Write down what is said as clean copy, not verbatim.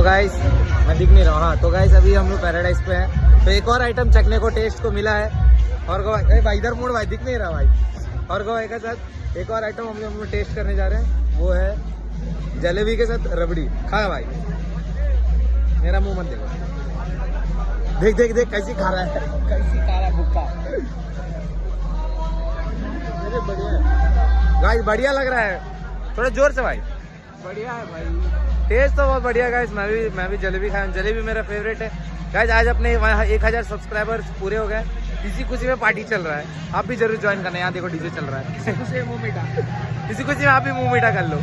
Guys मैं दिख नहीं रहा हूँ। हाँ तो गाइस अभी हम लोग पैराडाइज पे हैं। तो एक और आइटम चखने को टेस्ट को मिला है। और भाई इधर मुड़ भाई, दिख नहीं रहा भाई। और गोवा के साथ एक और आइटम हम लोग टेस्ट करने जा रहे हैं, वो है जलेबी के साथ रबड़ी। खा भाई, मेरा मुंह मत देखो। देख देख देख कैसी खा रहा है, कैसी खा रहा है भुक्का। अरे बढ़िया है गाइस, बढ़िया लग रहा है। थोड़ा जोर से भाई। बढ़िया है भाई, टेस्ट तो बहुत बढ़िया गाइस। मैं भी जलेबी खाया, जलेबी मेरा फेवरेट है गाइस। आज अपने 1000 सब्सक्राइबर्स पूरे हो गए। इसी खुशी में पार्टी चल रहा है, आप भी जरूर ज्वाइन करना। यहाँ देखो डीजे चल रहा है। इसी खुशी में आप भी मुंह मीठा कर लो।